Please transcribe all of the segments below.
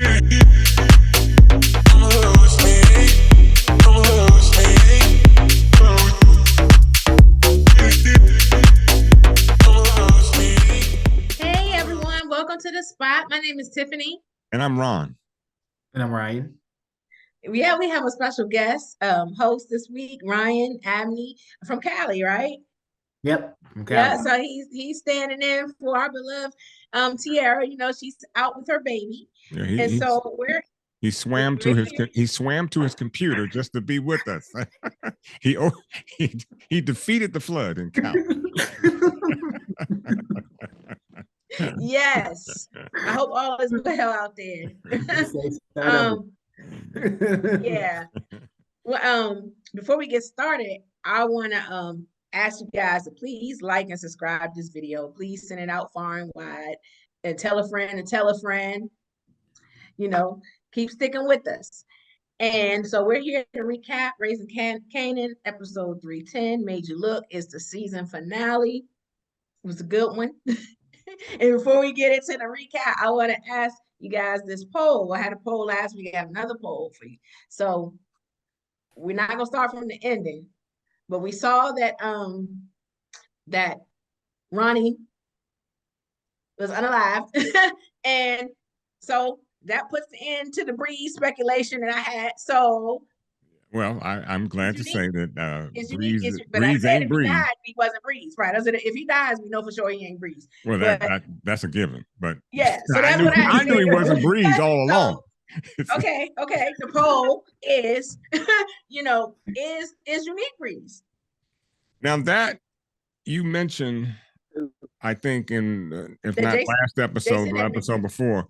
Hey everyone, welcome to the spot. My name is Tiffany. And I'm Ron. And I'm Ryan. Yeah, we have a special guest host this week, Ryan Abney from Cali, right? Yep. From Yeah, Cali. so he's standing in for our beloved Tiara. You know, she's out with her baby. Yeah, And so he swam to his computer just to be with us. he he defeated the flood in Cali. Yes. I hope all is well out there. Yeah. Well, before we get started, I want to ask you guys to please like and subscribe this video. Please send it out far and wide, and tell a friend and tell a friend. You know, keep sticking with us. And so we're here to recap Raising Kanan, episode 310. Made You Look is the season finale. It was a good one. And before we get into the recap, I want to ask you guys this poll. I had a poll last week. I have another poll for you. So we're not gonna start from the ending, but we saw that that Ronnie was unalive, and so that puts the end to the Breeze speculation that I had. So, well, I'm glad to say that Breeze but I said ain't if Breeze. he died, he wasn't Breeze, right? I said if he dies, we know for sure he ain't Breeze. Well, that's a given. But yeah, so that's what I knew he wasn't Breeze all along. Okay. The poll is, is Unique Breeze. Now that you mentioned, I think in if not last episode or episode before,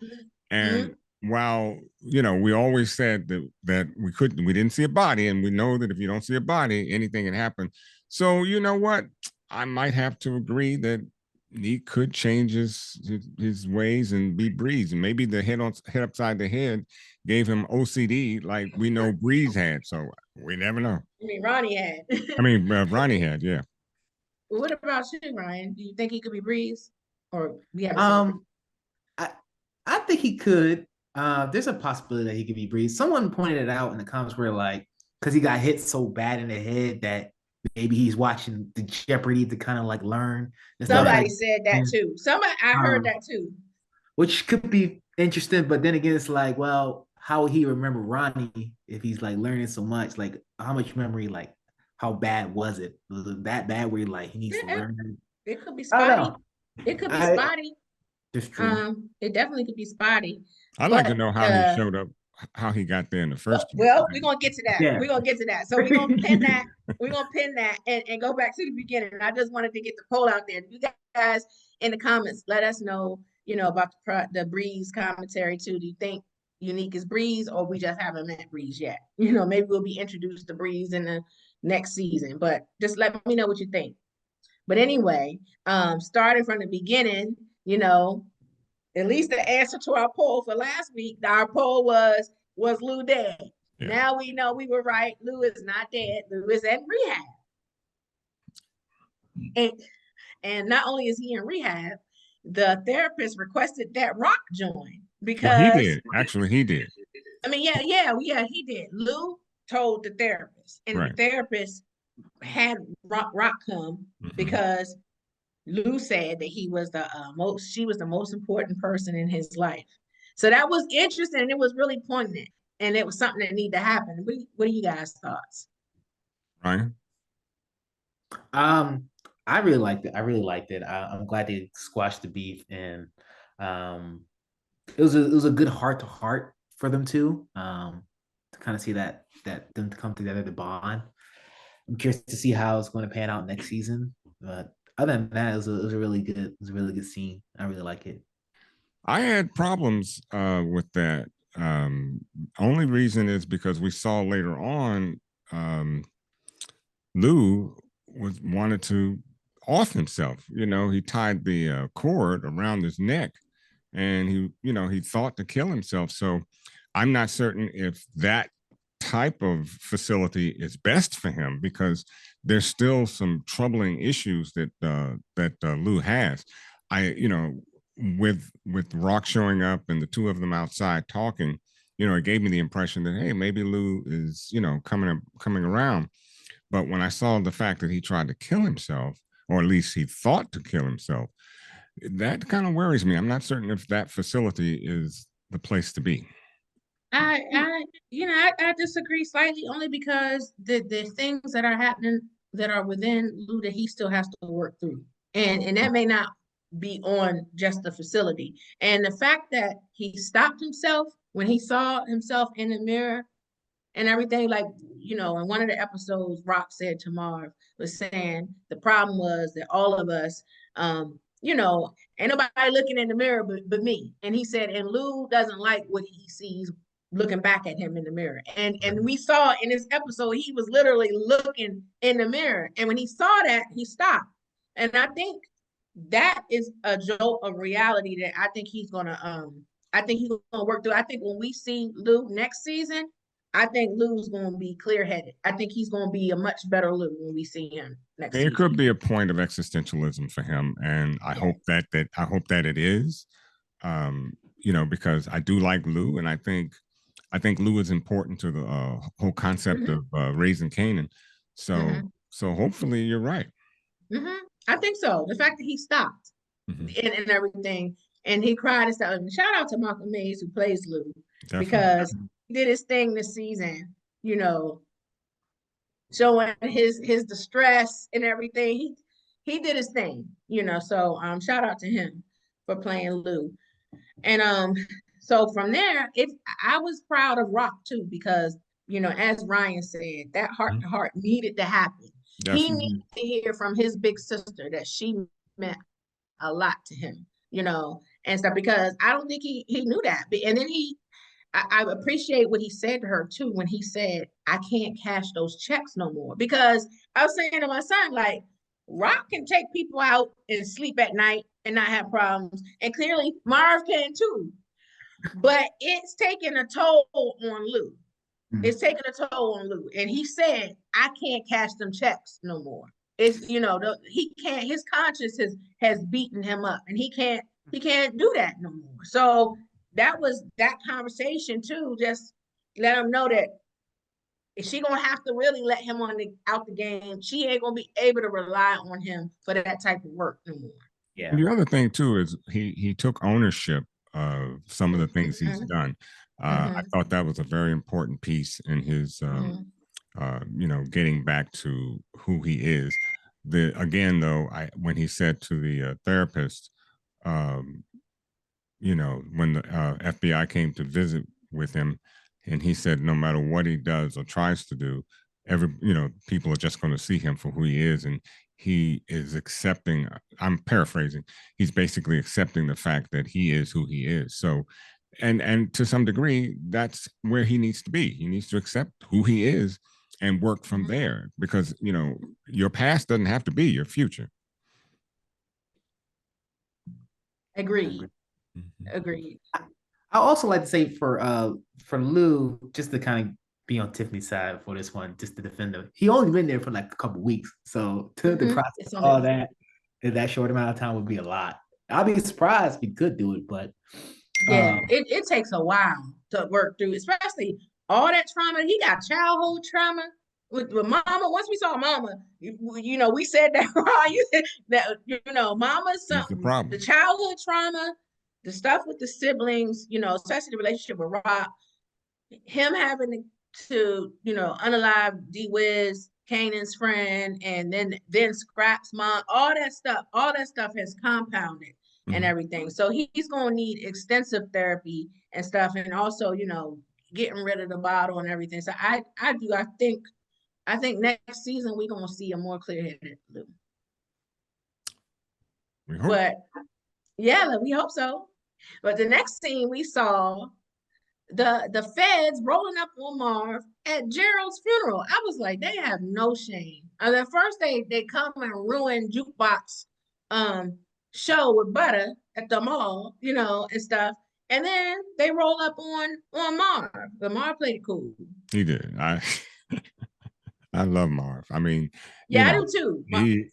and while we always said that we didn't see a body, and we know that if you don't see a body, anything can happen. So you know what, I might have to agree that he could change his ways and be Breeze, and maybe the head upside the head gave him OCD like we know Breeze had. So we never know. I mean, Ronnie had. Ronnie had, yeah. Well, what about you, Ryan? Do you think he could be Breeze, or we have? I think he could. There's a possibility that he could be Breeze. Someone pointed it out in the comments where because he got hit so bad in the head that maybe he's watching the Jeopardy to kind of learn. Somebody said that too. I heard that too. Which could be interesting, but then again, it's well, how will he remember Ronnie if he's learning so much? How much memory? How bad was it? Was it that bad where he needs to learn? It could be spotty. It could be spotty. That's true. It definitely could be spotty. I'd like to know how he showed up, how he got there in the first place. Well, we're gonna get to that. Yeah. We're gonna get to that. So we're gonna pin that. We're gonna pin that and go back to the beginning. I just wanted to get the poll out there. You guys in the comments, let us know, about the Breeze commentary too. Do you think Unique is Breeze, or we just haven't met Breeze yet? Maybe we'll be introduced to Breeze in the next season. But just let me know what you think. But anyway, starting from the beginning, at least the answer to our poll for last week, our poll was Lou dead? Yeah. Now we know we were right. Lou is not dead. Lou is in rehab. And not only is he in rehab, the therapist requested that Raq join because he did. Actually, he did. I mean, yeah, he did. Lou told the therapist, and the therapist had Raq come because Lou said that he was she was the most important person in his life. So that was interesting, and it was really poignant, and it was something that needed to happen. What are you guys' thoughts? Ryan? I really liked it. I'm glad they squashed the beef, and it was a good heart to heart for them too. To kind of see that them to come together to bond. I'm curious to see how it's going to pan out next season, but other than that, it was a really good scene. I really like it. I had problems with that. Only reason is because we saw later on Lou wanted to off himself. He tied the cord around his neck, and he thought to kill himself. So I'm not certain if that type of facility is best for him, because there's still some troubling issues that Lou has. with Raq showing up and the two of them outside talking, it gave me the impression that, hey, maybe Lou is, coming around. But when I saw the fact that he tried to kill himself, or at least he thought to kill himself, that kind of worries me. I'm not certain if that facility is the place to be. I disagree slightly, only because the things that are happening that are within Lou that he still has to work through, and that may not be on just the facility. And the fact that he stopped himself when he saw himself in the mirror and everything, like, in one of the episodes, Raq said to Marv, was saying the problem was that all of us, ain't nobody looking in the mirror but me. And he said, and Lou doesn't like what he sees looking back at him in the mirror. And we saw in this episode, he was literally looking in the mirror. And when he saw that, he stopped. And I think that is a jolt of reality that I think he's gonna work through. I think when we see Lou next season, I think Lou's going to be clear-headed. I think he's going to be a much better Lou when we see him next season. It could be a point of existentialism for him, and I hope that it is. Because I do like Lou, and I think Lou is important to the whole concept of raising Kanan. So hopefully you're right. I think so. The fact that he stopped and everything, and he cried and stuff. And shout out to Malcolm Mays, who plays Lou, because did his thing this season, showing his distress and everything. He did his thing, so shout out to him for playing Lou. And so from there, I was proud of Raq too, because as Ryan said, that heart to heart needed to happen. Definitely. He needed to hear from his big sister that she meant a lot to him, and stuff, because I don't think he knew that. And then I appreciate what he said to her too, when he said, I can't cash those checks no more. Because I was saying to my son, like, Raq can take people out and sleep at night and not have problems. And clearly Marv can too. But it's taking a toll on Lou. It's taking a toll on Lou. And he said, I can't cash them checks no more. It's, he can't, his conscience has beaten him up, and he can't do that no more. So that was that conversation too. Just let him know that if she gonna have to really let him out the game, she ain't gonna be able to rely on him for that type of work no more. Yeah. And the other thing too is he took ownership of some of the things he's done. I thought that was a very important piece in his, getting back to who he is. When he said to the therapist, when the FBI came to visit with him, and he said, no matter what he does or tries to do, people are just going to see him for who he is. And he is accepting, I'm paraphrasing, he's basically accepting the fact that he is who he is. So, and to some degree, that's where he needs to be. He needs to accept who he is and work from there, because, your past doesn't have to be your future. Agreed. Agreed. I also like to say for Lou, just to kind of be on Tiffany's side for this one, just to defend him. He only been there for like a couple weeks, so to process all that in that short amount of time would be a lot. I'd be surprised if he could do it, but it takes a while to work through, especially all that trauma. He got childhood trauma with Mama. Once we saw Mama, we said that you said that Mama's something. The childhood trauma, the stuff with the siblings, especially the relationship with Raq, him having to, unalive D-Wiz, Kanan's friend, and then Scrap's mom, all that stuff has compounded and everything. So he's going to need extensive therapy and stuff, and also, getting rid of the bottle and everything. So I think next season we're going to see a more clear-headed Lou. But yeah, we hope so. But the next scene we saw the feds rolling up on Marv at Gerald's funeral. I was like, they have no shame. And at first they come and ruin Jukebox show with Butter at the mall, and stuff. And then they roll up on Marv. But Marv played it cool. He did. I love Marv. I mean, yeah, I do too.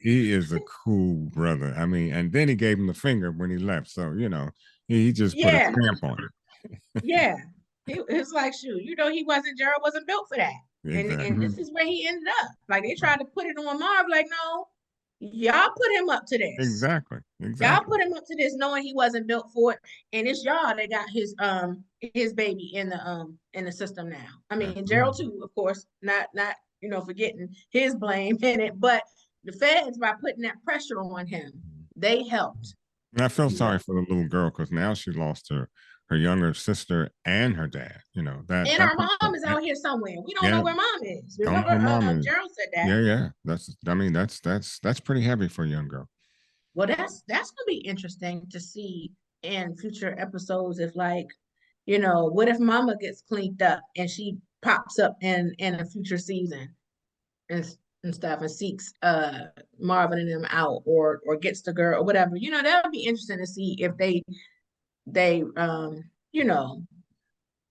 He is a cool brother. I mean, and then he gave him the finger when he left. So, he just put a stamp on it. Yeah. It's like, shoot, Gerald wasn't built for that. Exactly. And this is where he ended up. Like, they tried to put it on Marv, like, no, y'all put him up to this. Exactly. Y'all put him up to this knowing he wasn't built for it. And it's y'all that got his baby in the system now. I mean, Gerald too, of course, not forgetting his blame in it, but the feds, by putting that pressure on him, they helped. And I feel sorry for the little girl because now she lost her younger sister and her dad. And our mom is out here somewhere. We don't know where mom is. Remember, Gerald said that. Yeah. That's pretty heavy for a young girl. Well, that's gonna be interesting to see in future episodes. If, like, what if Mama gets cleaned up and she pops up in a future season and stuff and seeks Marvin and them out, or gets the girl or whatever. That would be interesting to see if they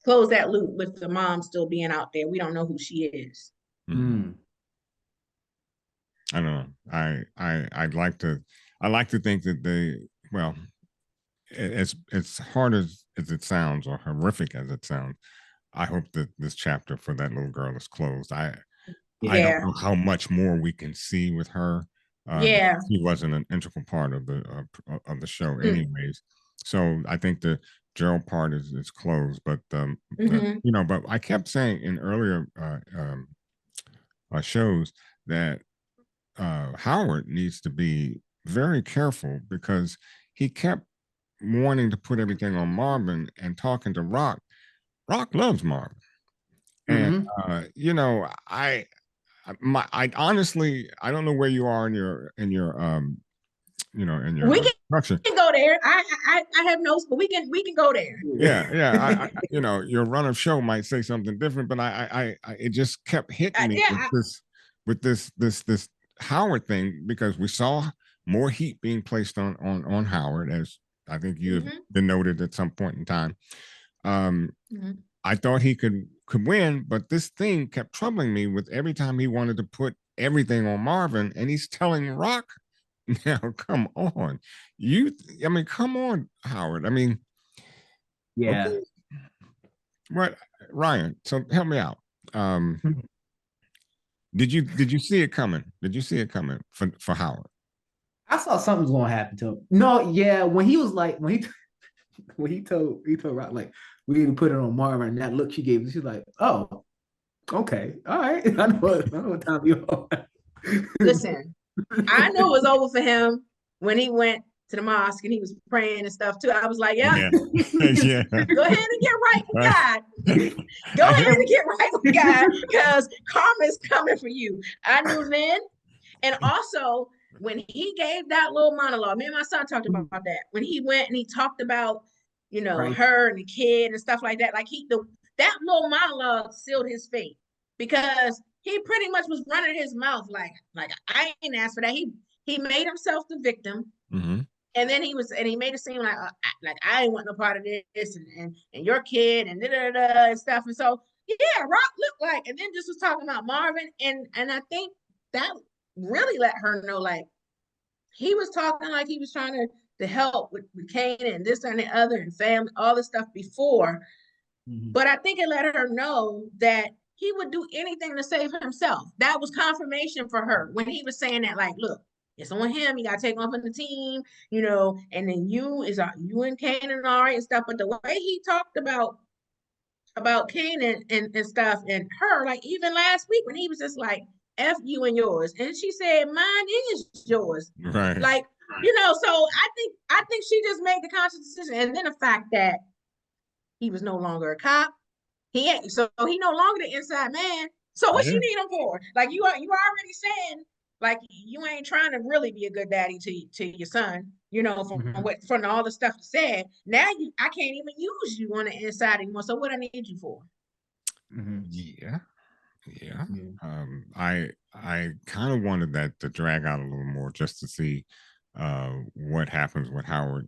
close that loop with the mom still being out there. We don't know who she is. I don't know. I'd like to think that as hard as it sounds, or horrific as it sounds, I hope that this chapter for that little girl is closed. I don't know how much more we can see with her. She wasn't an integral part of the show anyways. So I think the Gerald part is closed, but but I kept saying in earlier shows that Howard needs to be very careful, because he kept wanting to put everything on Marvin and talking to Raq. Raq loves Marvin, and I honestly, I don't know where you are in your we can go there. I have notes, but we can go there. Yeah. Your run of show might say something different, but I it just kept hitting me with this Howard thing, because we saw more heat being placed on Howard, as I think you have denoted at some point in time. I thought he could win, but this thing kept troubling me with every time he wanted to put everything on Marvin, and he's telling Raq, now, come on. Come on, Howard. Yeah. Okay. What, Ryan? So help me out. Did you see it coming? Did you see it coming for Howard? I saw something was going to happen to him. No, yeah. When he was like, when he told Raq, like, we need to put it on Marvin, and that look she gave, she's like, oh, okay, all right. I know what time you are. Listen, I knew it was over for him when he went to the mosque and he was praying and stuff too. I was like, yeah. Go ahead and get right with God. Go ahead and get right with God, because karma is coming for you. I knew then. And also, when he gave that little monologue, me and my son talked about that. When he went and he talked about, her and the kid and stuff like that, like that little monologue sealed his fate, because he pretty much was running his mouth like I ain't asked for that. He made himself the victim, and then he made it seem like I ain't want no part of this, and your kid and and stuff. And so Raq looked like, and then just was talking about Marvin, and I think that really let her know, like, he was talking like he was trying to help with Kanan and this and the other and family, all this stuff before. But I think it let her know that he would do anything to save himself. That was confirmation for her when he was saying that, like, look, it's on him. You got to take off on the team, and then you and Kanan all right and stuff. But the way he talked about Kanan and stuff and her, like, even last week when he was just like, F you and yours. And she said, mine is yours. Right. Like, so I think she just made the conscious decision. And then the fact that he was no longer a cop. He no longer the inside man. So what you need him for? Like, you already saying, like, you ain't trying to really be a good daddy to your son, from all the stuff you said. Now I can't even use you on the inside anymore. So what I need you for? Yeah. I kind of wanted that to drag out a little more, just to see what happens with Howard,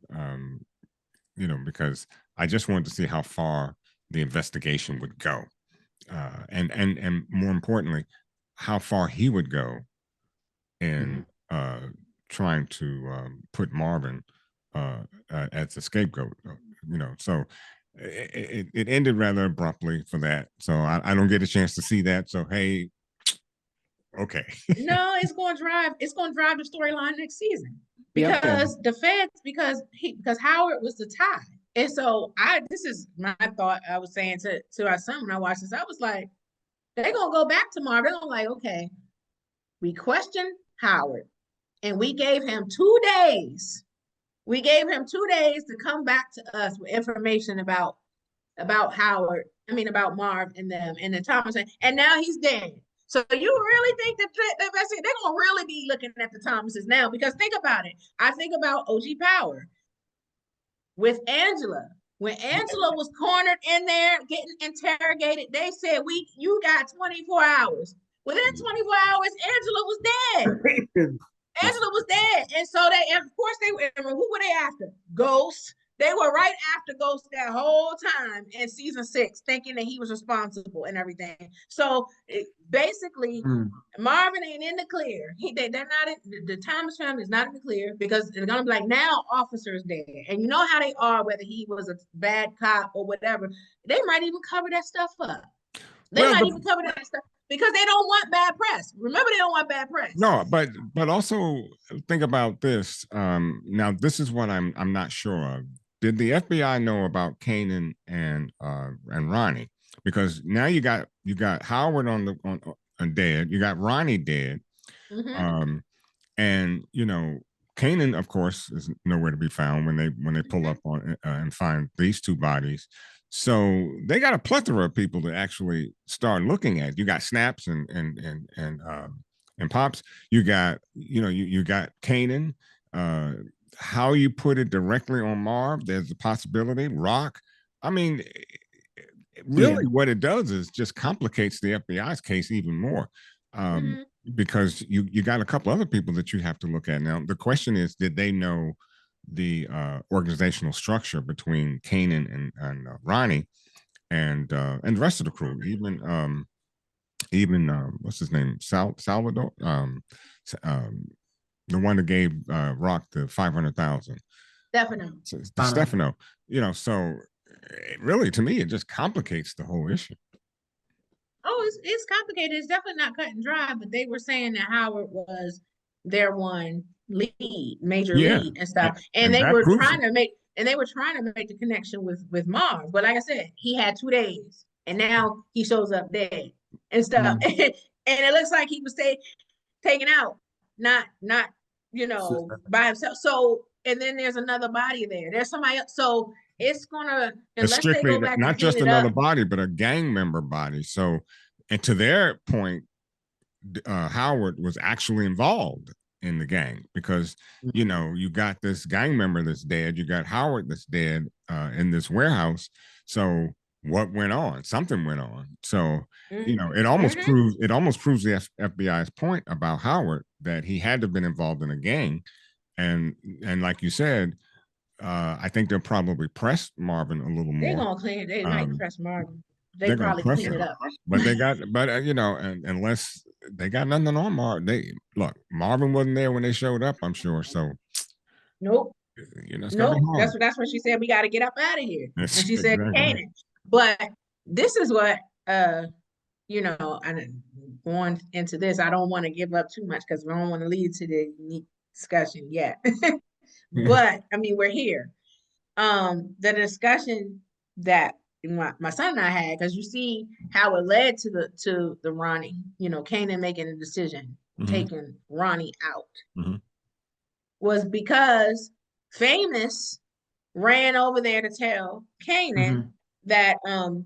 because I just wanted to see how far the investigation would go, and more importantly, how far he would go in trying to put Marvin as a scapegoat. So it ended rather abruptly for that. So I don't get a chance to see that. So hey, okay. No, it's going to drive the storyline next season because the feds because Howard was the tie. And so this is my thought. I was saying to our son when I watched this, I was like, they're gonna go back to Marvin. I'm like, okay, we questioned Howard and we gave him 2 days. We gave him 2 days to come back to us with information about Howard. I mean about Marv and them and the Thomas, and now he's dead. So you really think that they're gonna really be looking at the Thomases now? Because think about it. I think about OG Power with Angela. When Angela was cornered in there getting interrogated, they said, you got 24 hours. Within 24 hours, Angela was dead. Angela was dead. And so of course, who were they after? Ghost. They were right after Ghost that whole time in season 6, thinking that he was responsible and everything. So basically, Marvin ain't in the clear. They're not in the Thomas family is not in the clear because they're gonna be like, now officer's dead. And you know how they are, whether he was a bad cop or whatever, they might even cover that stuff up. They might even cover that stuff because they don't want bad press. Remember, they don't want bad press. No, but also think about this. Now this is what I'm not sure of. Did the FBI know about Kanan and Ronnie? Because now you got Howard on dead, you got Ronnie dead, and Kanan, of course, is nowhere to be found when they pull up on and find these 2 bodies. So they got a plethora of people to actually start looking at. You got Snaps and Pops. You got you got Kanan. How you put it directly on Marv, there's a possibility. Raq. I mean, really, what it does is just complicates the FBI's case even more, because you got a couple other people that you have to look at. Now, the question is, did they know the organizational structure between Kanan and Ronnie and the rest of the crew? Even what's his name, Salvador, the one that gave Raq the 500,000. Stefano. So really, to me, it just complicates the whole issue. Oh, it's complicated. It's definitely not cut and dry. But they were saying that Howard was their one major lead and stuff, and they were trying to make the connection with Marv. But like I said, he had 2 days, and now he shows up dead and stuff, and it looks like he was taken out, not by himself. So, and then there's another body there. There's somebody else. So it's gonna, unless they go back not just another body, but a gang member body. So, and to their point, Howard was actually involved in the gang because you got this gang member that's dead. You got Howard that's dead in this warehouse. So what went on? Something went on. So it almost proves the FBI's point about Howard, that he had to have been involved in a gang, and like you said, I think they'll probably press Marvin a little more. They're gonna clean it. They might press Marvin. They probably clean it up. But they got, unless they got nothing on Marvin. Marvin wasn't there when they showed up, I'm sure. So nope. Nope. That's what she said. We got to get up out of here. And she said, Kanan. But this is what and going into this, I don't want to give up too much because we don't want to lead to the unique discussion yet. But I mean, we're here. The discussion that my son and I had, because you see how it led to the Ronnie, Kanan making a decision, taking Ronnie out, was because Famous ran over there to tell Kanan that Ronnie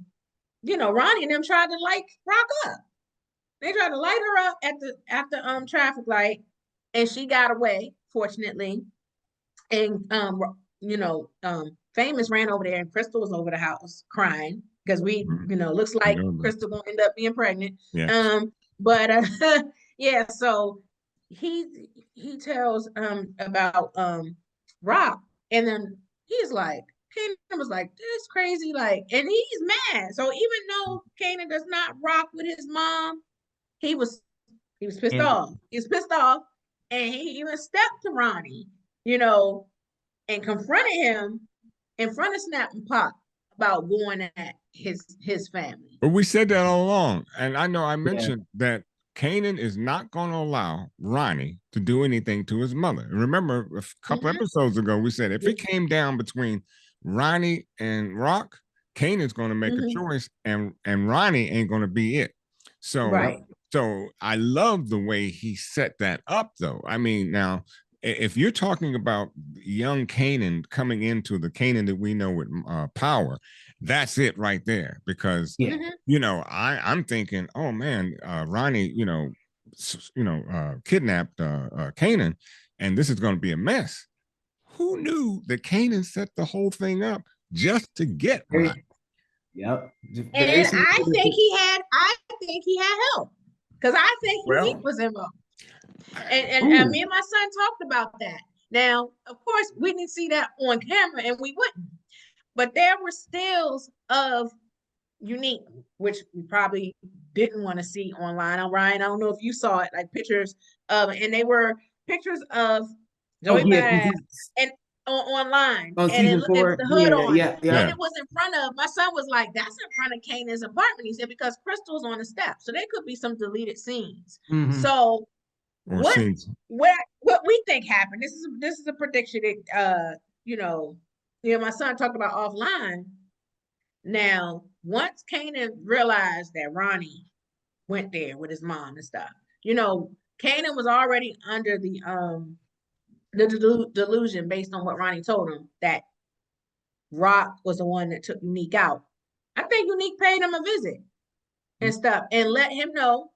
and them tried to light Raq up. They tried to light her up at the traffic light, and she got away, fortunately. And Famous ran over there, and Crystal was over the house crying because looks like Crystal gonna end up being pregnant. Yeah. Yeah, so he tells about Raq, and then he's like, Kanan was like, this is crazy, like, and he's mad. So even though Kanan does not rock with his mom, he was He was pissed off. He was pissed off, and he even stepped to Ronnie, you know, and confronted him in front of Snap and Pop about going at his family. But we said that all along, and I know I mentioned that Kanan is not going to allow Ronnie to do anything to his mother. Remember, a couple episodes ago, we said if it came down between Ronnie and Raq, Kanan's going to make a choice, and Ronnie ain't going to be it. So, so I love the way he set that up, though. I mean, now, if you're talking about young Kanan coming into the Kanan that we know with power, that's it right there. Because you know, I'm thinking, oh man, Ronnie, kidnapped Kanan, and this is going to be a mess. Who knew that Kanan set the whole thing up just to get Ronnie? Yep. And I think he had help, because I think Unique was involved. And me and my son talked about that. Now, of course, we didn't see that on camera, and we wouldn't. But there were stills of Unique, which we probably didn't want to see online. Ryan, I don't know if you saw it, like pictures of, and they were pictures of Joey Badass and online. On and season 4, the hood on. Yeah. And it was in front of, my son was like, that's in front of Kanan's apartment. He said, because Crystal's on the steps. So there could be some deleted scenes. So what we think happened, this is a prediction that my son talked about offline. Now, once Kanan realized that Ronnie went there with his mom and stuff, Kanan was already under the delusion, based on what Ronnie told him, that Raq was the one that took Unique out. I think Unique paid him a visit and stuff and let him know,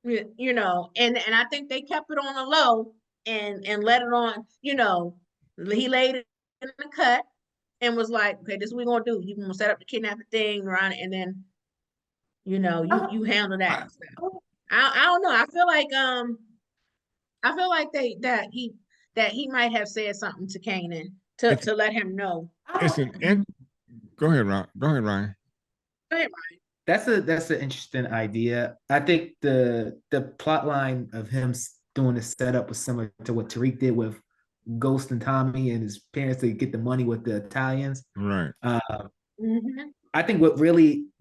and I think they kept it on the low and let it on, he laid it in the cut and was like, okay, this is what we're gonna do. You gonna set up the kidnapping thing, Ronnie, and then you handle that stuff. I don't know. I feel like that he might have said something to Kanan to let him know. Go ahead, Ryan. Go ahead, Ryan. That's an interesting idea. I think the plot line of him doing the setup was similar to what Tariq did with Ghost and Tommy and his parents to get the money with the Italians. Right. I think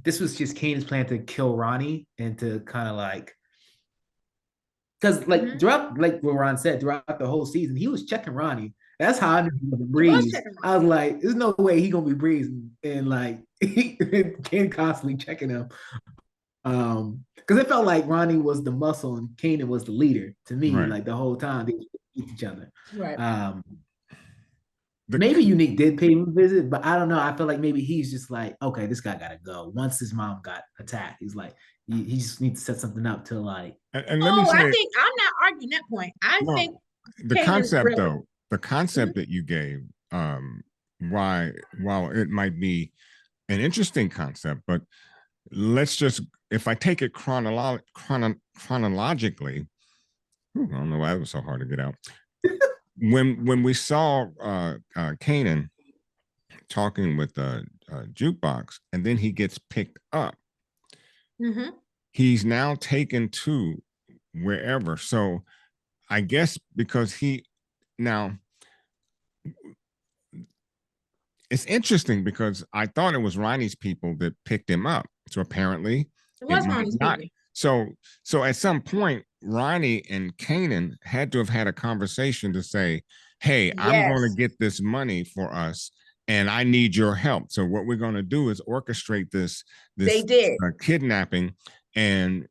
this was just Kanan's plan to kill Ronnie and to kind of like, because throughout, like what Ron said, throughout the whole season, he was checking Ronnie. That's how I knew he was gonna breeze. I was like, there's no way he gonna be breezing, and like Kanan constantly checking him. Because it felt like Ronnie was the muscle and Kanan was the leader to me. Like the whole time they eat each other. Right. Maybe Unique did pay him a visit, but I don't know. I feel like maybe he's just like, okay, this guy gotta go. Once his mom got attacked, he's like, he just needs to set something up to like. And let me say, I think I'm not arguing that point. I think the concept though, the concept that you gave, while it might be an interesting concept, but let's just, if I take it chronologically, I don't know why it was so hard to get out. When we saw Kanan talking with the jukebox, and then he gets picked up, he's now taken to wherever. So I guess because it's interesting because I thought it was Ronnie's people that picked him up. So apparently it was Ronnie's people. So at some point, Ronnie and Kanan had to have had a conversation to say, hey, I'm going to get this money for us and I need your help. So what we're going to do is orchestrate this kidnapping. And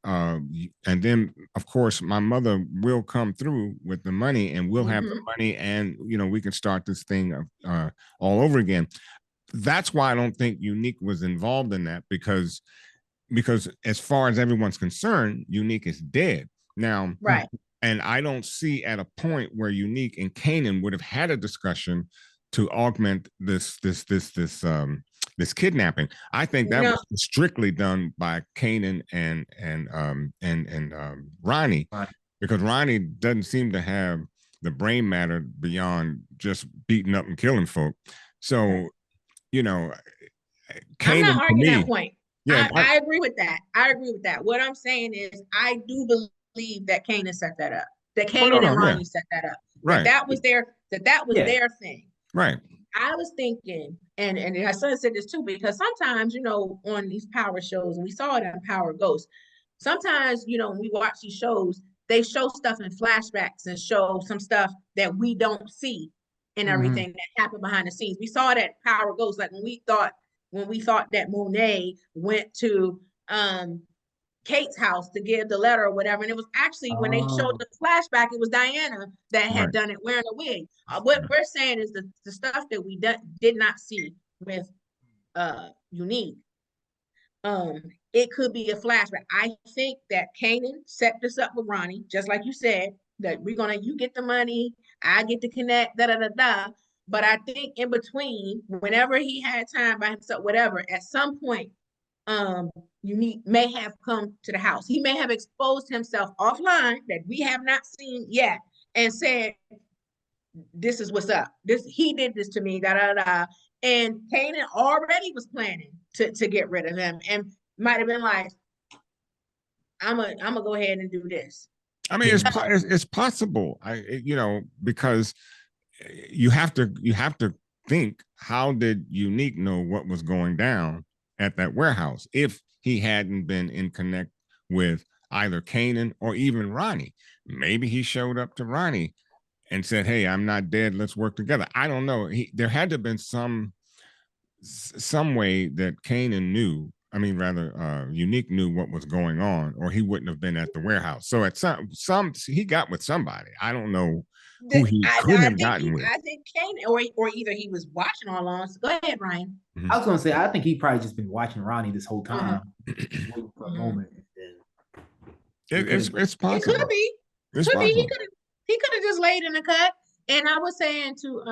then of course my mother will come through with the money and we'll have the money, and we can start this thing all over again. That's why I don't think Unique was involved in that, because as far as everyone's concerned, Unique is dead now. Right. And I don't see at a point where Unique and Kanan would have had a discussion to augment this kidnapping. I think that was strictly done by Kanan and Ronnie, because Ronnie doesn't seem to have the brain matter beyond just beating up and killing folk. So, Kanan, I'm not arguing that point. Yeah, I agree with that. What I'm saying is, I do believe that Kanan set that up. That Kanan and Ronnie set that up. Right. That was their their thing. Right. I was thinking, and my son said this too, because sometimes, on these power shows, and we saw it in Power Ghost, sometimes, when we watch these shows, they show stuff in flashbacks and show some stuff that we don't see and everything that happened behind the scenes. We saw that Power Ghost, like when we thought that Monet went to Kate's house to give the letter or whatever. And it was actually when they showed the flashback, it was Diana that had done it wearing a wig. What we're saying is the stuff that we did not see with Unique. It could be a flashback. I think that Kanan set this up with Ronnie, just like you said, that you get the money, I get to connect, da. But I think in between, whenever he had time by himself, whatever, at some point, Unique may have come to the house. He may have exposed himself offline that we have not seen yet and said, this is what's up. He did this to me, da. And Kanan already was planning to get rid of him and might have been like, I'm gonna go ahead and do this. I mean, it's possible. Because you have to think, how did Unique know what was going down at that warehouse if he hadn't been in connect with either Kanan or even Ronnie? Maybe he showed up to Ronnie and said, hey, I'm not dead, let's work together. I don't know. There had to have been some way that Kanan knew, Unique knew what was going on, or he wouldn't have been at the warehouse. So at some he got with somebody. I don't know who he could have gotten with. I think Kanan, or either he was watching all along. So go ahead, Ryan. I was gonna say, I think he probably just been watching Ronnie this whole time, waiting for a moment. It's possible. It could be. He could have just laid in the cut. And I was saying to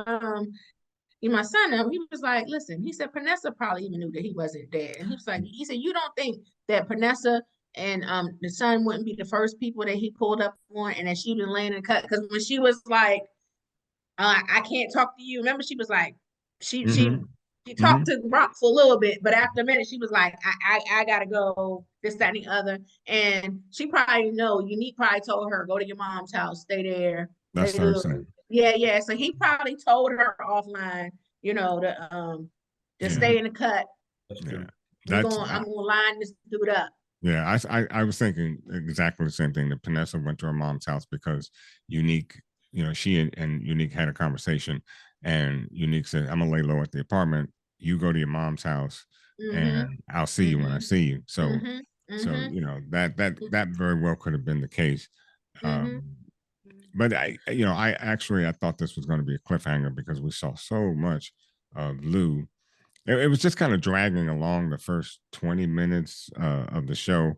my son, he was like, listen, he said Panessa probably even knew that he wasn't dead. And he said, you don't think that Panessa and the son wouldn't be the first people that he pulled up on and that she been laying in the cut? Because when she was like, I can't talk to you. Remember, she was like, she talked to Raq for a little bit, but after a minute, she was like, I gotta go, this, that, and the other. And she probably Unique probably told her, go to your mom's house, stay there. That's what I'm saying. Yeah. So he probably told her offline, to stay in the cut. Yeah. I'm gonna line this dude up. Yeah, I was thinking exactly the same thing, that Panessa went to her mom's house because Unique, she and Unique had a conversation, and Unique said, I'm gonna lay low at the apartment. You go to your mom's house and I'll see you when I see you. So that very well could have been the case. But I thought this was going to be a cliffhanger because we saw so much of Lou. It was just kind of dragging along the first 20 minutes of the show.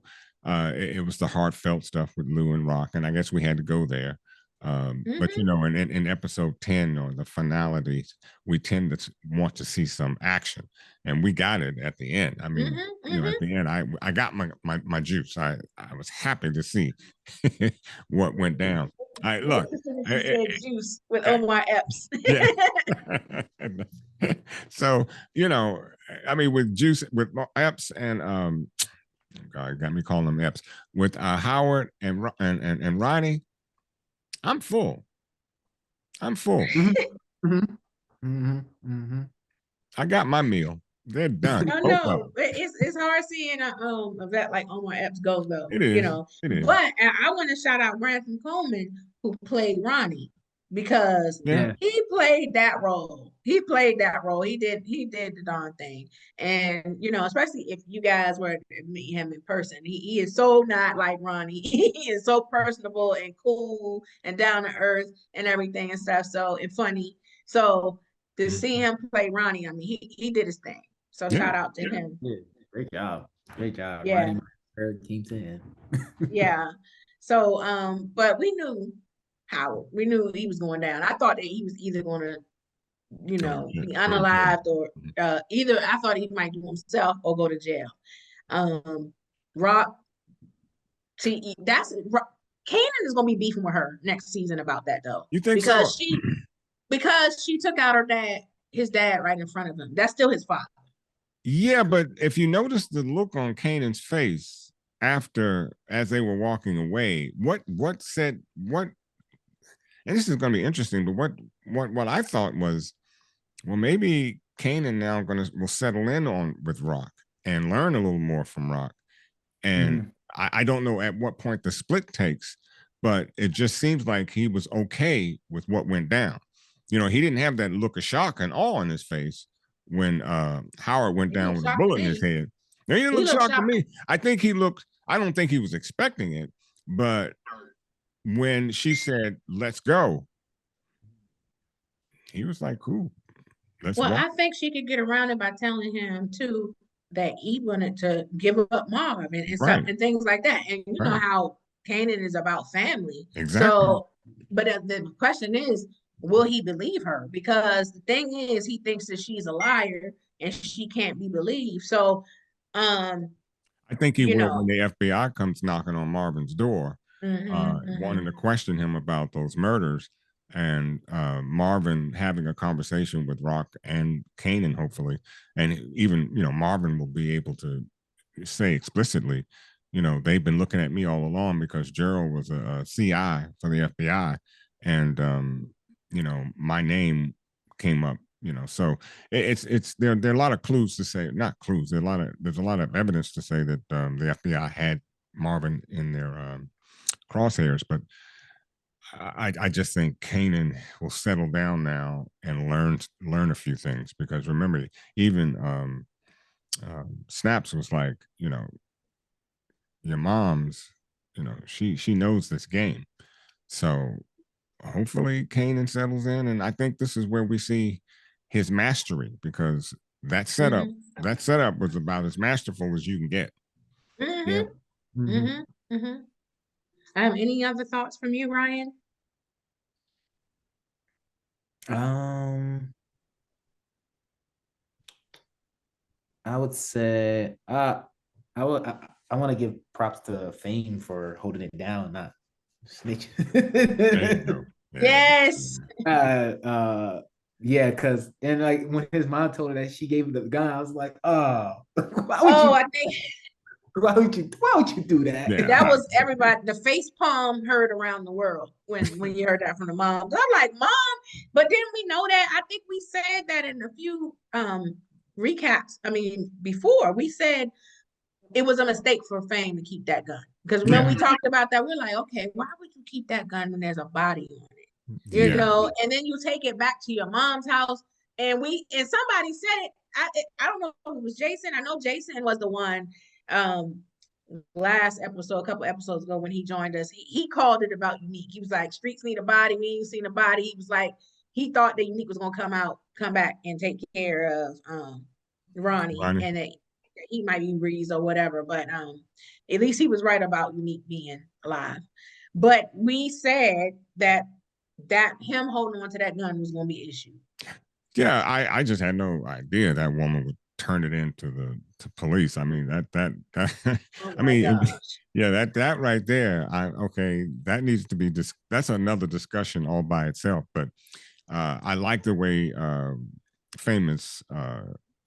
It was the heartfelt stuff with Lou and Raq, and I guess we had to go there. But in episode 10 or the finalities, we tend to want to see some action, and we got it at the end. I mean, at the end, I got my juice. I was happy to see what went down. Look, juice with Omar Epps. So with juice with Epps and God got me calling them Epps, with Howard and Ronnie, I'm full. I got my meal. They're done. I know it's hard seeing a vet like Omar Epps go though. It is. It is. But I want to shout out Ransom Coleman, who played Ronnie, because he played that role. He did the darn thing. And especially if you guys were to meet him in person, he is so not like Ronnie. He is so personable and cool and down to earth and everything and stuff. So and funny. So to see him play Ronnie, I mean, he did his thing. So shout out to him. Yeah, great job. Yeah. Ronnie, Team 10. Yeah. So but we knew we knew he was going down. I thought that he was either going to be unalived or either I thought he might do himself or go to jail. Raq, Kanan is gonna be beefing with her next season about that though. You think because so? Because she took out his dad right in front of him. That's still his father. Yeah, but if you notice the look on Kanan's face as they were walking away, what said what, and this is going to be interesting, but what I thought was, well, maybe Kanan now will settle in on with Raq and learn a little more from Raq. And I don't know at what point the split takes, but it just seems like he was okay with what went down. You know, he didn't have that look of shock and awe on his face when Howard went down with a bullet in his head. Now, he didn't look shocked to me. I don't think he was expecting it, but when she said, "Let's go," he was like, "Cool, let's go." I think she could get around it by telling him too that he wanted to give up Marv and stuff and things like that. And you know how Kanan is about family. Exactly. So, but the question is, will he believe her? Because the thing is, he thinks that she's a liar and she can't be believed. So, I think he will when the FBI comes knocking on Marvin's door, wanting to question him about those murders, and Marvin having a conversation with Raq and Kanan, hopefully, and even Marvin will be able to say explicitly, they've been looking at me all along because Gerald was a CI for the FBI, and my name came up. So it's there are a lot of clues to say, not clues. There's a lot of evidence to say that the FBI had Marvin in their crosshairs, but I just think Kanan will settle down now and learn a few things, because remember, even Snaps was like, your mom's, she knows this game. So hopefully Kanan settles in, and I think this is where we see his mastery, because that setup was about as masterful as you can get. Any other thoughts from you, Ryan? I would say I want to give props to Fame for holding it down, not snitching. Yes. Yeah, because like when his mom told her that she gave him the gun, I was like, why would you do that? Yeah. That was everybody. The face palm heard around the world when you heard that from the mom. I'm like, Mom, but didn't we know that? I think we said that in a few recaps. I mean, before we said it was a mistake for Fame to keep that gun, because when we talked about that, we're like, okay, why would you keep that gun when there's a body on it? You know, and then you take it back to your mom's house, and somebody said it. I don't know if it was Jason. I know Jason was the one. Last episode, a couple episodes ago, when he joined us, he called it about Unique. He was like, streets need a body. We ain't seen a body. He was like, he thought that Unique was gonna come back and take care of Ronnie. And that he might be Breeze or whatever, but at least he was right about Unique being alive. But we said that him holding on to that gun was gonna be an issue. Yeah, I just had no idea that woman would turn it into to police. I mean, I mean, yeah, that right there. That needs to be that's another discussion all by itself. But I like the way Famous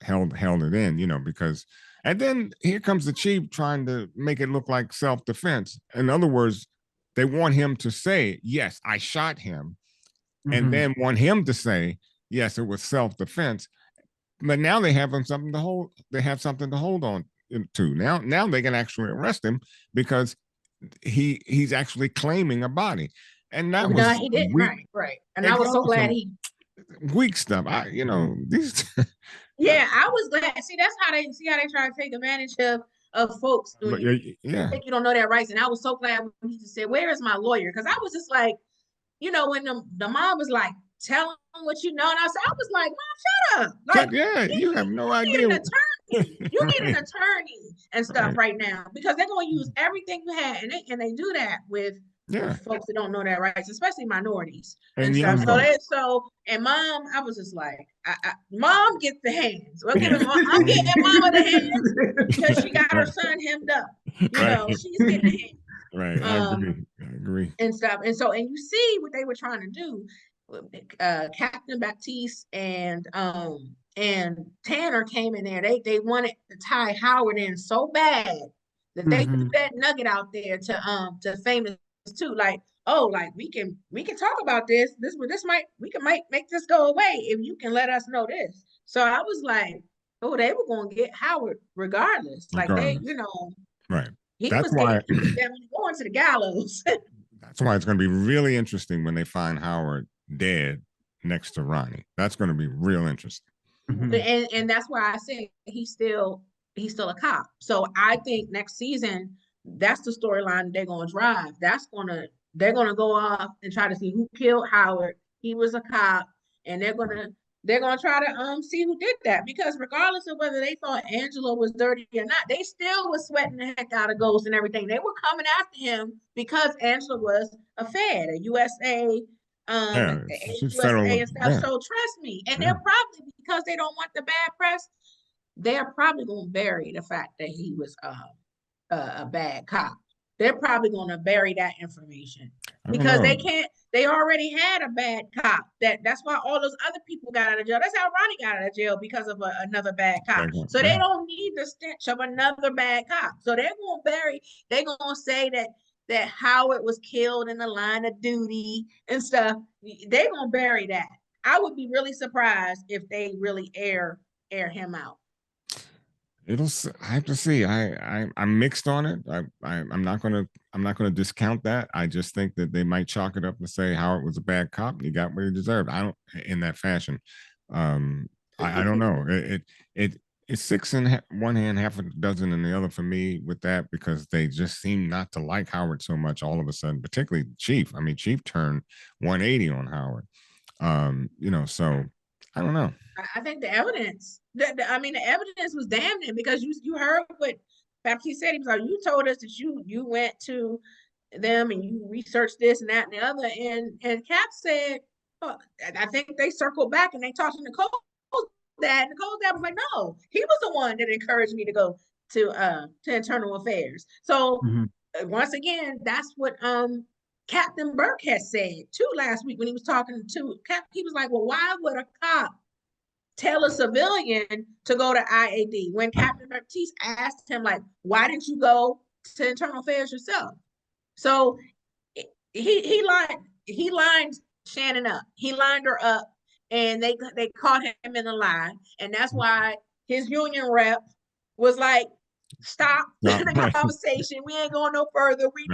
held it in, because, and then here comes the chief trying to make it look like self-defense. In other words, they want him to say, yes, I shot him, and then want him to say, yes, it was self-defense. But now they have something to hold. They have something to hold on to. Now they can actually arrest him because he's actually claiming a body, and that was he did right. And I was so glad he weak stuff. These. Yeah, I was glad. See, that's how they try to take advantage of folks. Think you don't know their rights. And I was so glad when he just said, "Where is my lawyer?" Because I was just like, when the mom was like, tell him what you know. And I was like, Mom, shut up. Like, you have no idea. You need an attorney. You need an attorney and stuff right now, because they're going to use everything you had. And they do that with folks that don't know their rights, especially minorities and stuff. And Mom, I was just like, Mom gets the hands. I'm getting Mama the hands because she got her son hemmed up. She's getting the hands. Right. I agree. And stuff. And you see what they were trying to do. Captain Baptiste and Tanner came in there. They wanted to tie Howard in so bad that they threw that nugget out there to Famous too. Like, oh, like we can talk about this. This might make this go away if you can let us know this. So I was like, oh, they were gonna get Howard regardless. Like they, right. He That's was why definitely going to the gallows. That's why it's going to be really interesting when they find Howard dead next to Ronnie. That's going to be real interesting. And that's why I say he's still a cop. So I think next season that's the storyline they're going to drive. They're going to go off and try to see who killed Howard. He was a cop, and they're going to try to see who did that, because regardless of whether they thought Angela was dirty or not, they still was sweating the heck out of Ghost and everything. They were coming after him because Angela was a Fed, a USA, USA and stuff. Yeah. So trust me, and they're probably, because they don't want the bad press, they're probably going to bury the fact that he was a bad cop. They're probably going to bury that information because they already had a bad cop. That's why all those other people got out of jail. That's how Ronnie got out of jail, because of another bad cop. So they don't need the stench of another bad cop. So they're going to say that Howard was killed in the line of duty and stuff. They're going to bury that. I would be really surprised if they really air him out. I have to see. I'm mixed on it. I'm not gonna discount that. I just think that they might chalk it up and say Howard was a bad cop and he got what he deserved. I don't, in that fashion. I don't know. It's six in one hand, half a dozen in the other for me with that, because they just seem not to like Howard so much all of a sudden, particularly Chief. I mean, Chief turned 180 on Howard. So I don't know. I think the evidence, the evidence was damning, because you heard what Baptiste said. He was like, you told us that you went to them and you researched this and that and the other. And Cap said, I think they circled back and they talked to Nicole's dad. Nicole's dad was like, no, he was the one that encouraged me to go to internal affairs. So once again, that's what Captain Burke had said too last week when he was talking to Cap. He was like, well, why would a cop tell a civilian to go to IAD when Captain Baptiste asked him, like, why didn't you go to internal affairs yourself? So he lined Shannon up. He lined her up, and they caught him in a lie. And that's why his union rep was like, stop the conversation. We ain't going no further. We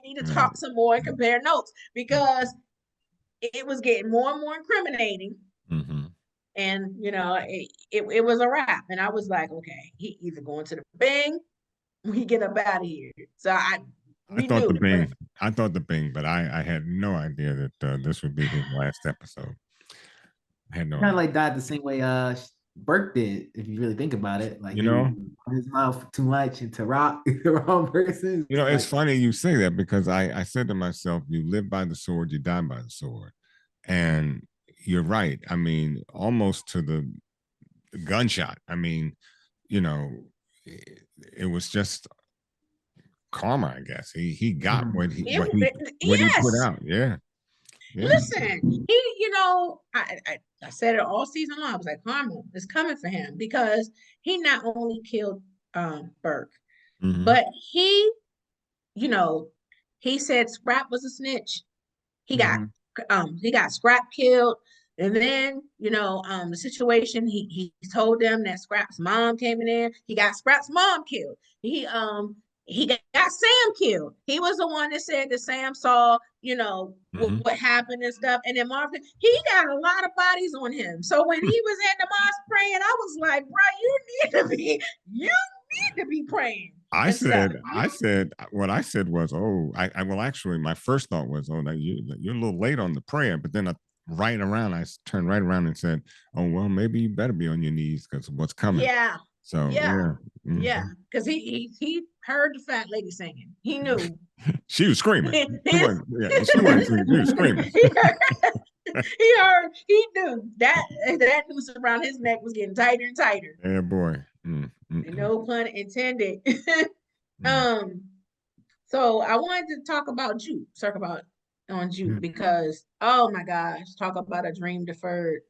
need to talk some more and compare notes, because it was getting more and more incriminating. And it was a wrap. And I was like, okay, he either going to the Bing, we get up out of here. So I thought the Bing, but I had no idea that this would be his last episode. I had no kind of like died the same way Burke did, if you really think about it. Like, his mouth too much and to rock the wrong person. It's funny you say that, because I said to myself, you live by the sword, you die by the sword. And you're right. I mean, almost to the gunshot. I mean, it was just karma, I guess. He got what he put out. Yeah. Listen, I said it all season long. I was like, karma is coming for him, because he not only killed Burke, but he said Scrap was a snitch. He got Scrap killed. And then, the situation, he told them that Scrap's mom came in there. He got Scrap's mom killed. He got Sam killed. He was the one that said that Sam saw, what happened and stuff. And then Marvin, he got a lot of bodies on him. So when he was in the mosque praying, I was like, bro, you need to be praying. I said what I said was, actually my first thought was, you're a little late on the prayer, but then I turned right around and said, oh, well, maybe you better be on your knees, because of what's coming. Yeah. So because he heard the fat lady singing. He knew. She was screaming. She wasn't singing, she was screaming. He knew that noose around his neck was getting tighter and tighter. Yeah, boy. No pun intended. So I wanted to talk about Jupe, because, oh my gosh, talk about a dream deferred,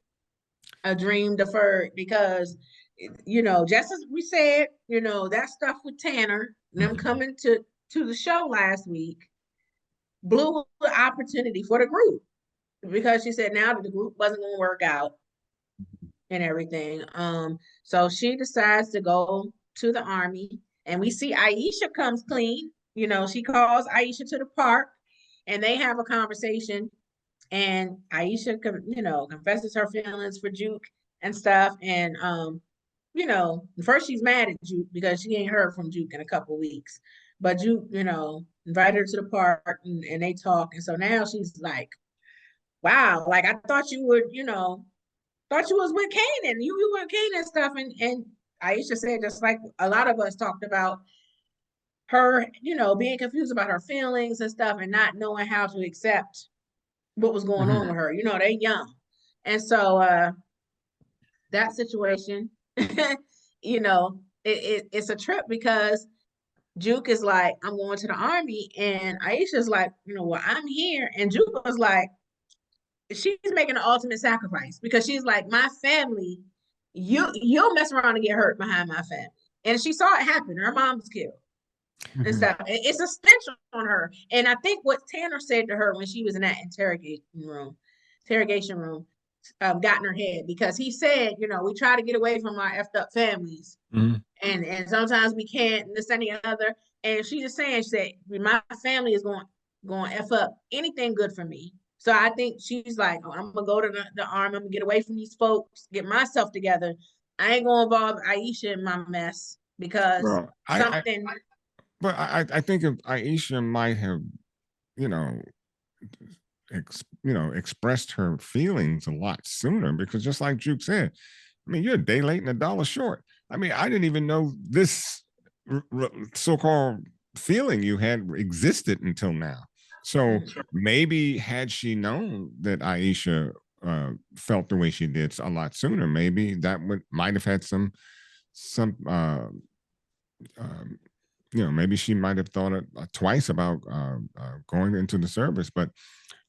because just as we said, that stuff with Tanner, them coming to the show last week, blew the opportunity for the group, because she said now that the group wasn't going to work out and everything. So she decides to go to the Army, and we see Aisha comes clean. She calls Aisha to the park, and they have a conversation. And Aisha, confesses her feelings for Juke and stuff. And first she's mad at Juke because she ain't heard from Juke in a couple weeks. But Juke, invited her to the park, and they talk. And so now she's like, wow, like I thought you would, thought you was with Kanan. You were Kanan stuff. And Aisha said, just like a lot of us talked about her, being confused about her feelings and stuff, and not knowing how to accept what was going on with her. They young. And so that situation, it's a trip, because Juke is like, I'm going to the Army, and Aisha's like, well, I'm here. And Juke was like, she's making an ultimate sacrifice, because she's like, my family, you'll mess around and get hurt behind my family. And she saw it happen. Her mom's killed and stuff. It's a stench on her. And I think what Tanner said to her when she was in that interrogation room, got in her head, because he said, we try to get away from our effed up families, and sometimes we can't, and this and the other. And she's just saying, she said, my family is going to F up anything good for me. So I think she's like, oh, I'm gonna go to the Army, I'm gonna get away from these folks, get myself together. I ain't gonna involve Aisha in my mess, because something. I think if Aisha might have, expressed her feelings a lot sooner, because just like Juke said, I mean, you're a day late and a dollar short. I mean, I didn't even know this so-called feeling you had existed until now. So maybe had she known that Aisha felt the way she did a lot sooner, maybe that might have had some maybe she might have thought twice about going into the service. But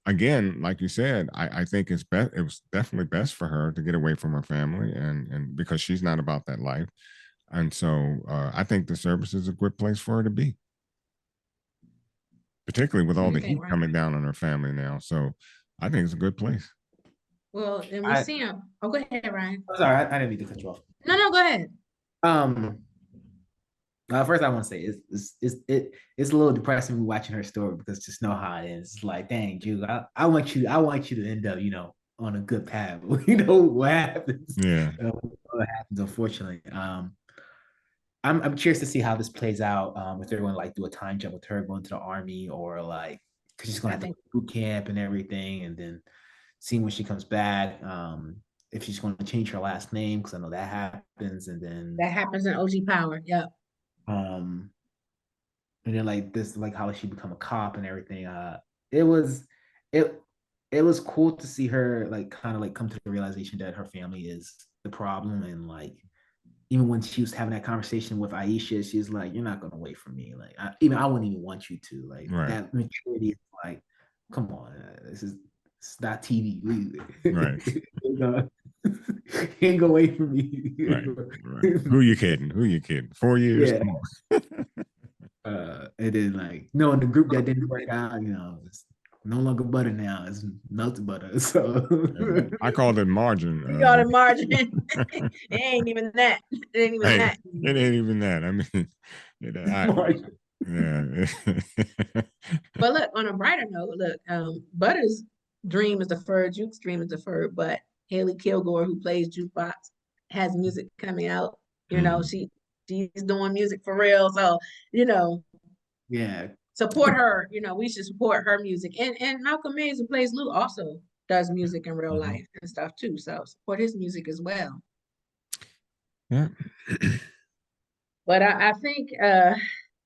again, like you said, I think it was definitely best for her to get away from her family, and because she's not about that life. And so I think the service is a good place for her to be, particularly with all the heat coming down on her family now. So I think it's a good place. Well, and we see him. Oh, go ahead, Ryan. Sorry, I didn't mean to cut you off. No, go ahead. First, I want to say it's a little depressing watching her story, because just know how it is. It's like, dang, Jude, I want you to end up, on a good path. What happens? Yeah. What happens, unfortunately. I'm curious to see how this plays out. If they're going to like do a time jump with her going to the Army, or like, because she's going to have to boot camp and everything, and then seeing when she comes back. If she's going to change her last name, because I know that happens, and then that happens in OG Power. Yep. And then like this, like how she become a cop and everything. It was cool to see her like kind of like come to the realization that her family is the problem, and like even when she was having that conversation with Aisha, she's like, "You're not gonna wait for me. Like, I wouldn't even want you to. Like, that maturity is like, come on, it's not TV. Right. He ain't gonna wait for me. Right. Who you kidding? 4 years? Yeah. Come on. And then like, no, in the group that didn't work out, it's no longer butter now. It's melted butter. So I called it margarine. You called it margarine. It ain't even that. It ain't even that. It ain't even that. I mean, yeah. But look, on a brighter note, Butter's dream is deferred. Juke's dream is deferred, but Haley Kilgore, who plays Jukebox, has music coming out. She's doing music for real. So, yeah, support her. We should support her music. And Malcolm Mays, who plays Lou, also does music in real life and stuff too. So support his music as well. Yeah. But I think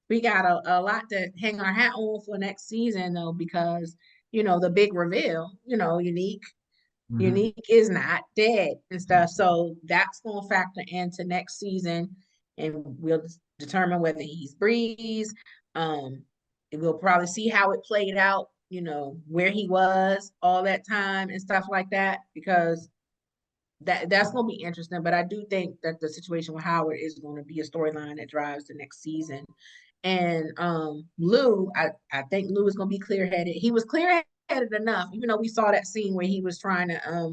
we got a lot to hang our hat on for next season, though, because the big reveal, Unique is not dead and stuff. So that's going to factor into next season, and we'll determine whether he's Breeze. We'll probably see how it played out, where he was all that time and stuff like that, because that's going to be interesting. But I do think that the situation with Howard is going to be a storyline that drives the next season. And Lou, I think Lou is going to be clear-headed. He was clear-headed enough, even though we saw that scene where he was trying to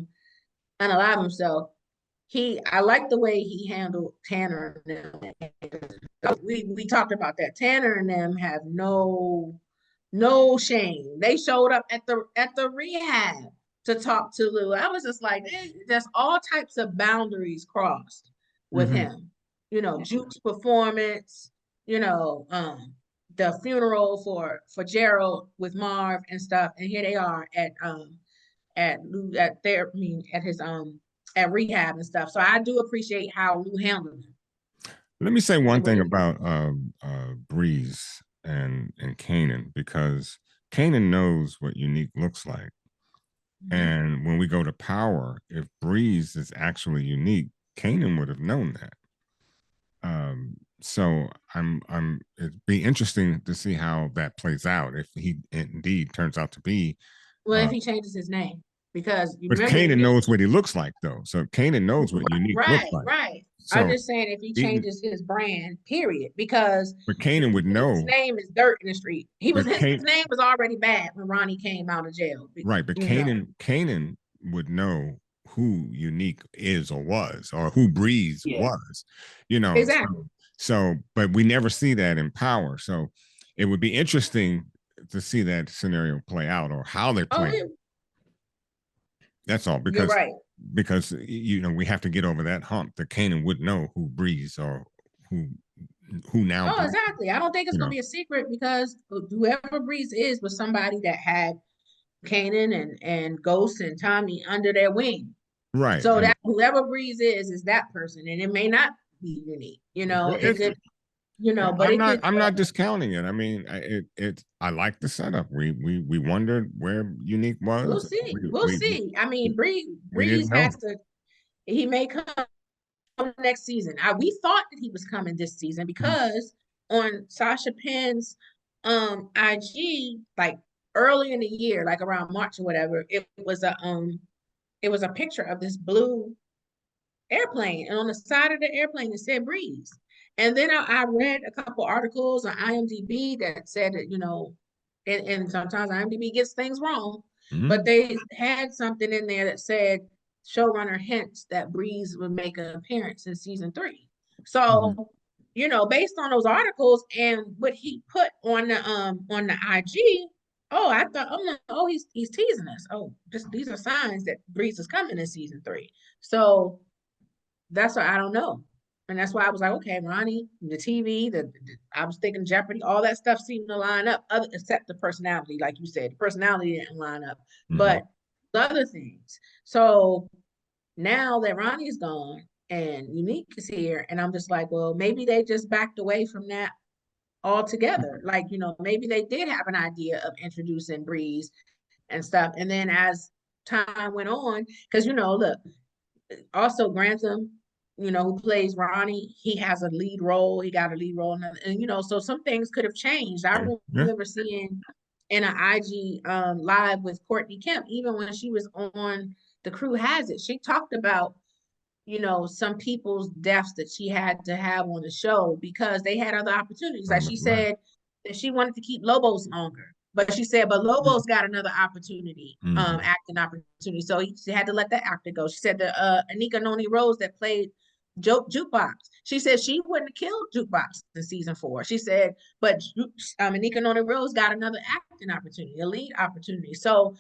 unalive himself. I like the way he handled Tanner and them. We talked about that. Tanner and them have no shame. They showed up at the rehab to talk to Lou. I was just like, there's all types of boundaries crossed with him. You know, Juke's performance, you know, the funeral for Gerald with Marv and stuff. And here they are at his at rehab and stuff. So I do appreciate how Lou handled him. Let me say one thing about Breeze and Kanan, because Kanan knows what unique looks like. And when we go to Power, if Breeze is actually unique, Kanan would have known that. So it'd be interesting to see how that plays out if he indeed turns out to be. Well, if he changes his name, because but Kanan knows what he looks like, though. So Kanan knows what unique looks like. Right. So I'm just saying if he changes his brand, period, because but Kanan would know his name is dirt in the street. His name was already bad when Ronnie came out of jail. Right, but Kanan would know who Unique is or was, or who Breeze was, you know. Exactly. So, but we never see that in Power. So it would be interesting to see that scenario play out, or how they play it. That's all, because you're right. Because you know, we have to get over that hump that Kanan would know who Breeze or who now. Oh, exactly. I don't think it's gonna be a secret, because whoever Breeze is was somebody that had Kanan and Ghost and Tommy under their wing. Right. So that whoever Breeze is that person, and it may not be unique. You know, it could. You know, but I'm not discounting it. I mean, I like the setup. We wondered where Unique was. We'll see. We'll see. I mean, Breeze has to. He may come next season. We thought that he was coming this season, because on Sasha Penn's IG, like early in the year, like around March or whatever, it was a picture of this blue airplane, and on the side of the airplane it said Breeze. And then I read a couple articles on IMDb that said that, you know, and sometimes IMDb gets things wrong, but they had something in there that said showrunner hints that Breeze would make an appearance in season 3. So, you know, based on those articles and what he put on the IG, I thought, he's teasing us. These are signs that Breeze is coming in season 3. So that's why I don't know. And that's why I was like, okay, Ronnie, the TV, I was thinking Jeopardy, all that stuff seemed to line up, except the personality, like you said. The personality didn't line up, but the other things. So now that Ronnie's gone and Unique is here, and I'm just like, well, maybe they just backed away from that altogether. Like, you know, maybe they did have an idea of introducing Breeze and stuff. And then as time went on, because, you know, look, also Grantham, you know, who plays Ronnie, he has a lead role. He got a lead role, and you know, so some things could have changed. I remember seeing in an IG live with Courtney Kemp, even when she was on The Crew Has It, she talked about, you know, some people's deaths that she had to have on the show because they had other opportunities. Like she said that she wanted to keep Lobos longer. But she said, but Lobos got another opportunity, acting opportunity. So she had to let that actor go. She said the Anika Noni Rose that played Jukebox, she said she wouldn't have killed Jukebox in season 4. She said, but Anika Noni Rose got another acting opportunity, a lead opportunity. So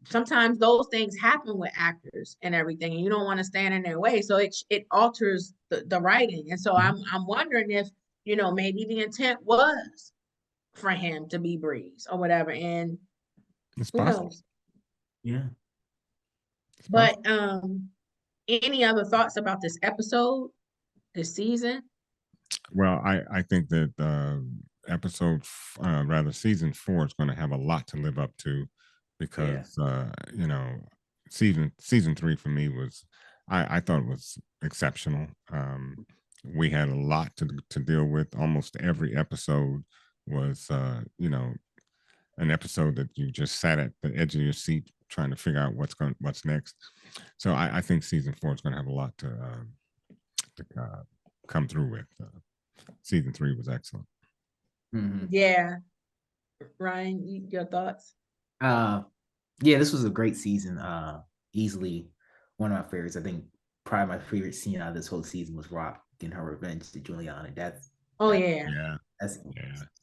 sometimes those things happen with actors and everything, and you don't want to stand in their way. So it alters the writing. And so I'm wondering if, you know, maybe the intent was for him to be Breeze or whatever. And it's possible. Yeah. But any other thoughts about this episode, this season? Well, I think that season 4 is going to have a lot to live up to, because you know, season 3 for me was, I thought it was exceptional. We had a lot to deal with. Almost every episode was you know, an episode that you just sat at the edge of your seat trying to figure out what's next. So I think season 4 is going to have a lot to come through with. Season 3 was excellent. Yeah. Ryan, your thoughts? Yeah, this was a great season. Easily one of my favorites. I think probably my favorite scene out of this whole season was Raq getting her revenge to Juliana. That's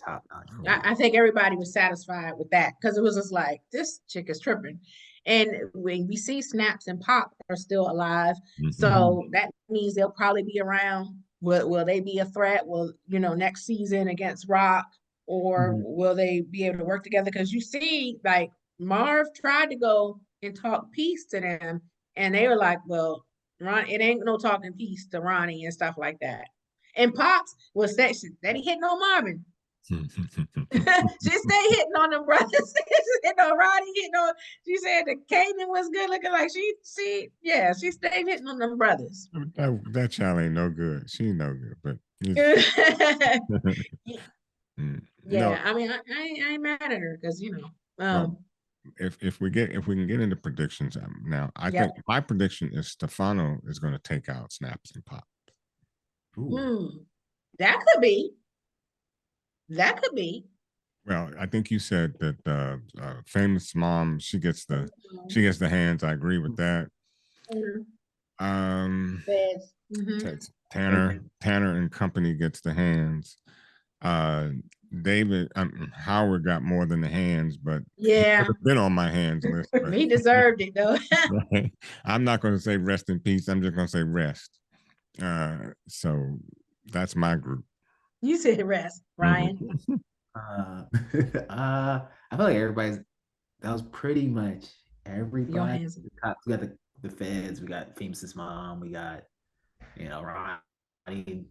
top notch. I think everybody was satisfied with that because it was just like, this chick is tripping. And when we see Snaps and Pop are still alive, so that means they'll probably be around. Will they be a threat? Will, next season against Raq, or will they be able to work together? Because you see, like, Marv tried to go and talk peace to them, and they were like, well, Ron, it ain't no talking peace to Ronnie and stuff like that. And Pops was that he hitting on Marvin. She stayed hitting on them brothers. She hitting on Ronnie, she said that Kanan was good looking. Like she stayed hitting on them brothers. That child ain't no good. She ain't no good, but yeah, I mean, I ain't mad at her because if we can get into predictions now, I think my prediction is Stefano is going to take out Snaps and Pop. That could be. That could be. Well, I think you said that famous mom, she gets the hands. I agree with that. Tanner and company gets the hands. David Howard got more than the hands, but he could have been on my hands list. But he deserved it though. I'm not going to say rest in peace. I'm just going to say rest. So that's my group. You said rest, Ryan. I feel like that was pretty much everybody. We got the feds, we got Famous's mom, we got Ronnie and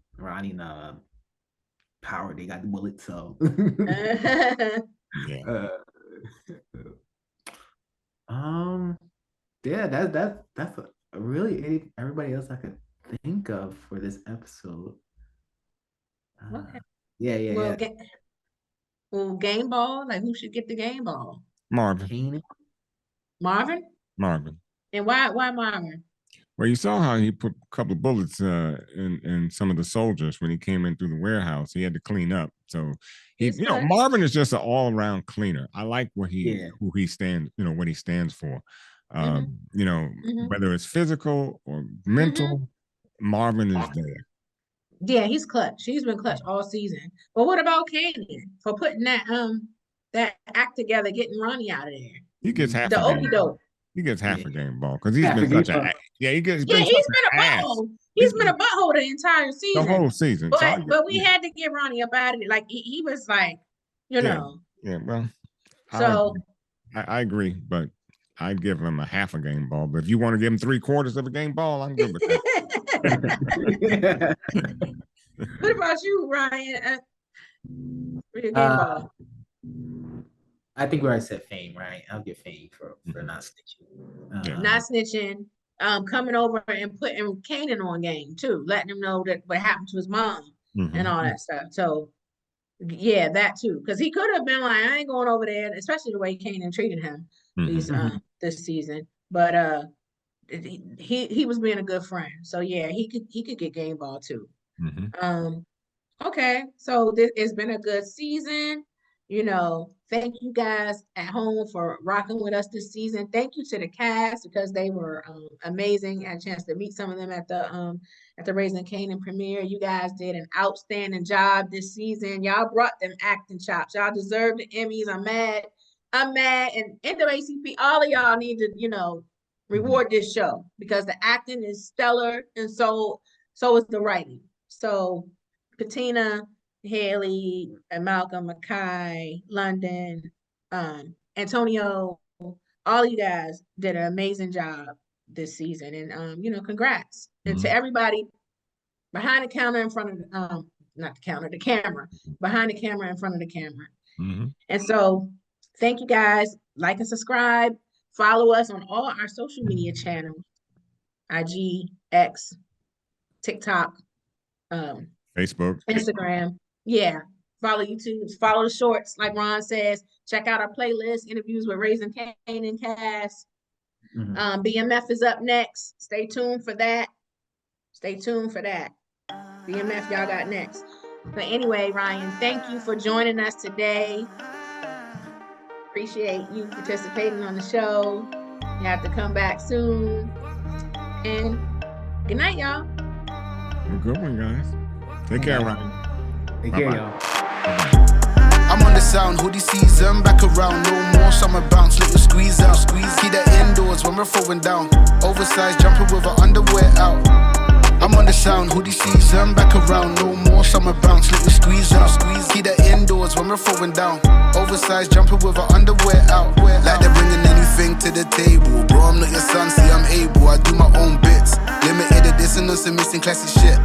Power, they got the bullet, so that's really everybody else I could think of for this episode. Well, game ball, like who should get the game ball? Marvin. Marvin. And why Marvin? Well, you saw how he put a couple of bullets in some of the soldiers when he came in through the warehouse. He had to clean up. So Marvin is just an all-around cleaner. I like who he stands, what he stands for. Whether it's physical or mental, Marvin is there. Yeah, he's clutch. He's been clutch all season. But what about Kanan for putting that act together, getting Ronnie out of there? He gets half He gets half a game ball because he's been such a he's been a butthole. He's been a butthole the entire season. The whole season. But we had to get Ronnie up out of it. Like he was like, Yeah, well. So I agree, but I'd give him a half a game ball. But if you want to give him 3/4 of a game ball, I'm good with that. What about you, Ryan? Game ball. I think where I said Fame, right? I'll get Fame for not snitching. Not snitching. Coming over and putting Kanan on game too, letting him know that what happened to his mom and all that stuff. So yeah, that too. Because he could have been like, I ain't going over there, especially the way Kanan treated him this season. But he was being a good friend. So yeah, he could get game ball too. Okay, so it's been a good season. Thank you guys at home for rocking with us this season. Thank you to the cast because they were amazing. I had a chance to meet some of them at the Raising Kanan premiere. You guys did an outstanding job this season. Y'all brought them acting chops. Y'all deserve the Emmys. I'm mad. And NAACP, all of y'all need to, reward this show because the acting is stellar and so is the writing. So Patina, Haley, and Malcolm, Mekai, London, Antonio, all you guys did an amazing job this season. And congrats. And to everybody behind the counter, in front of not the counter, the camera, behind the camera, in front of the camera. And so thank you guys. Like and subscribe. Follow us on all our social media channels, IG, X, TikTok, Facebook, Instagram. Yeah. follow YouTube, follow the shorts, like Ron says. Check out our playlist, interviews with Raq and Kanan cast. BMF is up next. Stay tuned for that. BMF, y'all got next. But anyway, Ryan, thank you for joining us today. Appreciate you participating on the show. You have to come back soon. And good night, y'all. Have a good one, guys. Take care, Ryan. Take care, y'all. I'm on the sound, hoodie season, back around, no more summer bounce, let me squeeze out, keep that indoors when we're throwing down, oversized jumping with our underwear out. I'm on the sound, hoodie season, back around, no more summer bounce, let me squeeze out, keep that indoors when we're throwing down, oversized jumping with our underwear out. Like they're bringing anything to the table, bro, I'm not your son, see I'm able, I do my own bits, limited edition on some missing classic shit.